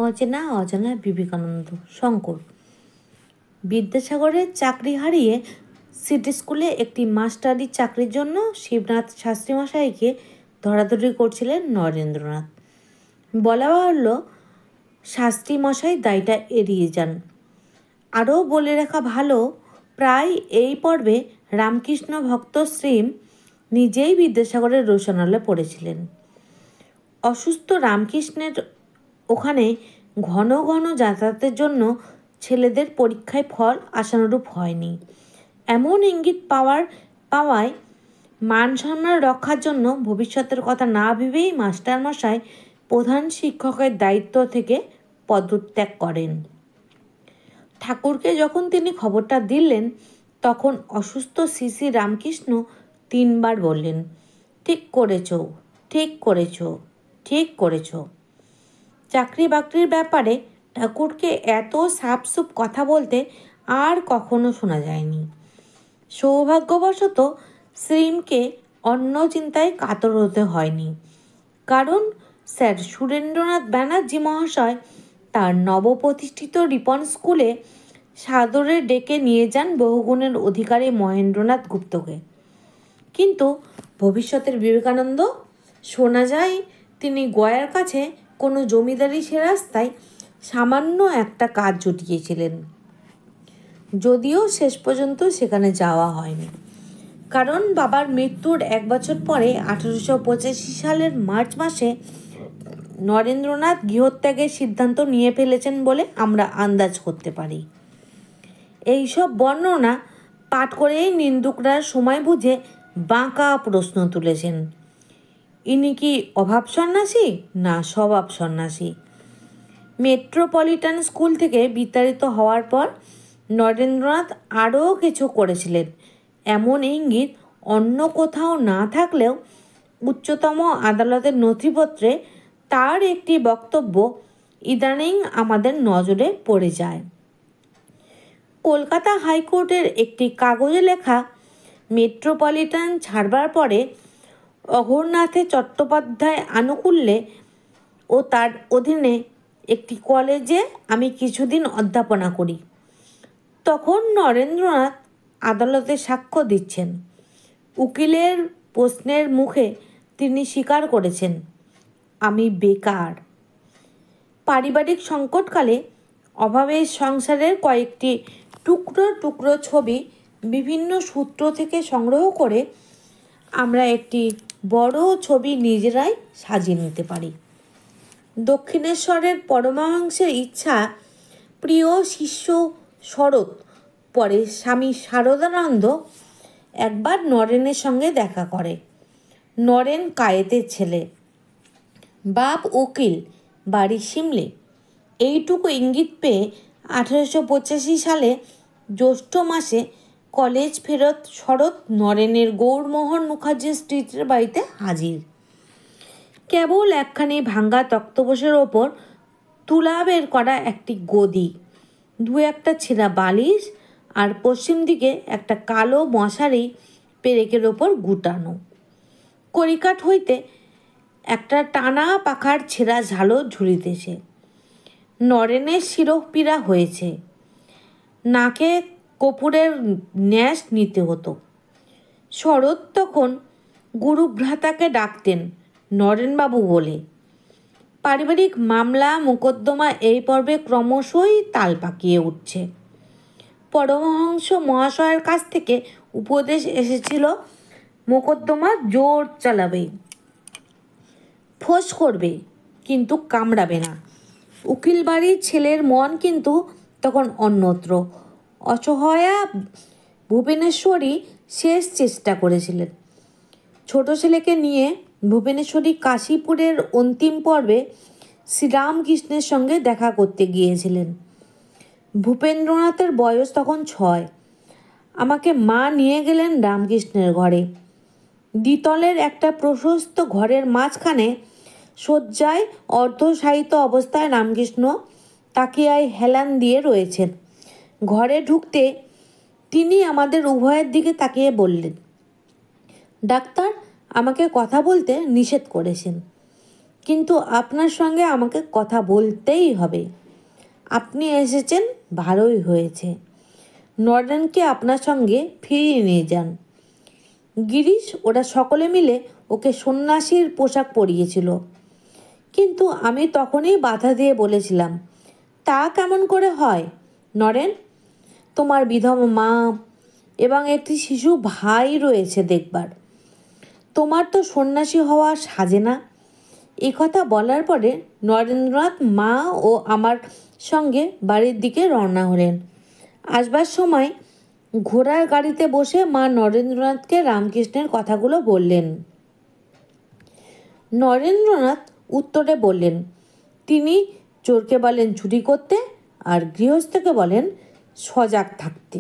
অচেনা অজানা বিবেকানন্দ শঙ্কর বিদ্যাসাগরের চাকরি হারিয়ে সিটি স্কুলে একটি মাস্টারি চাকরির জন্য শিবনাথ শাস্ত্রী মশাইকে ধরাধরি করছিলেন নরেন্দ্রনাথ। বলা বাহুল্য, শাস্ত্রী মশাই দায়টা এড়িয়ে যান। আরও বলে রাখা ভালো, প্রায় এই পর্বে রামকৃষ্ণ ভক্ত শ্রীম নিজেই বিদ্যাসাগরের রোশনালে পড়েছিলেন। অসুস্থ রামকৃষ্ণের ওখানে ঘন ঘন যাতায়াতের জন্য ছেলেদের পরীক্ষায় ফল আশানুরূপ হয়নি। এমন ইঙ্গিত পাওয়ায় মান সম্মান রক্ষার জন্য ভবিষ্যতের কথা না ভেবেই মাস্টারমশাই প্রধান শিক্ষকের দায়িত্ব থেকে পদত্যাগ করেন। ঠাকুরকে যখন তিনি খবরটা দিলেন, তখন অসুস্থ শ্রী রামকৃষ্ণ 3 বার বললেন, ঠিক করেছ, ঠিক করেছ, ঠিক করেছ। চাকরি বাকরির ব্যাপারে ঠাকুরকে এত সাপসুপ কথা বলতে আর কখনো শোনা যায়নি। সৌভাগ্যবশত শ্রীমকে অন্য চিন্তায় কাতর হতে হয়নি, কারণ স্যার সুরেন্দ্রনাথ ব্যানার্জি মহাশয় তার নবপ্রতিষ্ঠিত রিপন স্কুলে সাদরে ডেকে নিয়ে যান বহুগুণের অধিকারী মহেন্দ্রনাথ গুপ্তকে। কিন্তু ভবিষ্যতের বিবেকানন্দ, শোনা যায় তিনি গয়ার কাছে কোনো জমিদারি সে রাস্তায় সামান্য একটা কাজ জুটিয়েছিলেন, যদিও শেষ পর্যন্ত সেখানে যাওয়া হয়নি। কারণ বাবার মৃত্যুর 1 বছর পরে 1885 সালের মার্চ মাসে নরেন্দ্রনাথ গৃহত্যাগের সিদ্ধান্ত নিয়ে ফেলেছেন বলে আমরা আন্দাজ করতে পারি। এইসব বর্ণনা পাঠ করেই নিন্দুকরা সময় বুঝে বাঁকা প্রশ্ন তুলেছেন, ইনি কি অভাব সন্ন্যাসী না স্বভাব সন্ন্যাসী? মেট্রোপলিটন স্কুল থেকে বিতাড়িত হওয়ার পর নরেন্দ্রনাথ আরও কিছু করেছিলেন, এমন ইঙ্গিত অন্য কোথাও না থাকলেও উচ্চতম আদালতের নথিপত্রে তার একটি বক্তব্য ইদানিং আমাদের নজরে পড়ে যায়। কলকাতা হাইকোর্টের একটি কাগজে লেখা, মেট্রোপলিটন ছাড়বার পরে অঘোরনাথে চট্টোপাধ্যায় আনুকূল্যে ও তার অধীনে একটি কলেজে আমি কিছুদিন অধ্যাপনা করি। তখন নরেন্দ্রনাথ আদালতে সাক্ষ্য দিচ্ছেন। উকিলের প্রশ্নের মুখে তিনি স্বীকার করেছেন, আমি বেকার। পারিবারিক সংকটকালে অভাবের সংসারের কয়েকটি টুকরো টুকরো ছবি বিভিন্ন সূত্র থেকে সংগ্রহ করে আমরা একটি বড় ছবি নিজেরাই সাজিয়ে নিতে পারি। দক্ষিণেশ্বরের পরমহংসের ইচ্ছা, প্রিয় শিষ্য শরৎ, পরে স্বামী শারদানন্দ, একবার নরেনের সঙ্গে দেখা করে। নরেন কায়েতের ছেলে, বাপ উকিল, বাড়ি সিমলে। এইটুকু ইঙ্গিত পেয়ে 1885 সালে জ্যৈষ্ঠ মাসে কলেজ ফেরত শরৎ নরেনের গৌরমোহন মুখার্জি স্ট্রিটের বাড়িতে হাজির। কেবল একখানি ভাঙ্গা তক্তপোষের ওপর তুলা বের করা একটি গদি, 2-1টা ছেঁড়া বালিশ, আর পশ্চিম দিকে একটা কালো মশারি পেরেকের ওপর গুটানো। কড়িকাঠ হইতে একটা টানা পাখার ছেঁড়া ঝালো ঝুলিতেছে। নরেনের শিরোপীড়া হয়েছে, নাকে কপুরের ন্যাস নিতে হতো। শরৎ তখন গুরুভ্রাতাকে ডাকতেন নরেনবাবু বলে। পারিবারিক মামলা মোকদ্দমা এই পর্বে ক্রমশই তাল পাকিয়ে উঠছে। পরমহংস মহাশয়ের কাছ থেকে উপদেশ এসেছিল, মোকদ্দমা জোর চালাবে, ফোঁস করবে, কিন্তু কামড়াবে না। উকিল বাড়ির ছেলের মন কিন্তু তখন অন্যত্র। অসহায়া ভুবনেশ্বরী শেষ চেষ্টা করেছিলেন। ছোট ছেলেকে নিয়ে ভুবনেশ্বরী কাশীপুরের অন্তিম পর্বে শ্রীরামকৃষ্ণের সঙ্গে দেখা করতে গিয়েছিলেন। ভূপেন্দ্রনাথের বয়স তখন 6। আমাকে মা নিয়ে গেলেন রামকৃষ্ণের ঘরে। দ্বিতলের একটা প্রশস্ত ঘরের মাঝখানে শয্যায় অর্ধশায়িত অবস্থায় রামকৃষ্ণ তাকিয়ায় হেলান দিয়ে রয়েছেন। ঘরে ঢুকতে তিনি আমাদের উভয়ের দিকে তাকিয়ে বললেন, ডাক্তার আমাকে কথা বলতে নিষেধ করেছেন। কিন্তু আপনার সঙ্গে আমাকে কথা বলতেই হবে। আপনি এসেছেন, ভালোই হয়েছে। নরেনকে আপনার সঙ্গে ফিরিয়ে নিয়ে যান। গিরিশ ওরা সকলে মিলে ওকে সন্ন্যাসীর পোশাক পরিয়েছিল, কিন্তু আমি তখনই বাধা দিয়ে বলেছিলাম, তা কেমন করে হয় নরেন? তোমার বিধবা মা এবং একটি শিশু ভাই রয়েছে দেখবার। তোমার তো সন্ন্যাসী হওয়া সাজে না। এ কথা বলার পরে নরেন্দ্রনাথ মা ও আমার সঙ্গে বাড়ির দিকে রওনা হলেন। আসবার সময় ঘোড়ার গাড়িতে বসে মা নরেন্দ্রনাথকে রামকৃষ্ণের কথাগুলো বললেন। নরেন্দ্রনাথ উত্তরে বললেন, তিনি চোরকে বলেন চুরি করতে আর গৃহস্থকে বলেন সজাগ থাকতে।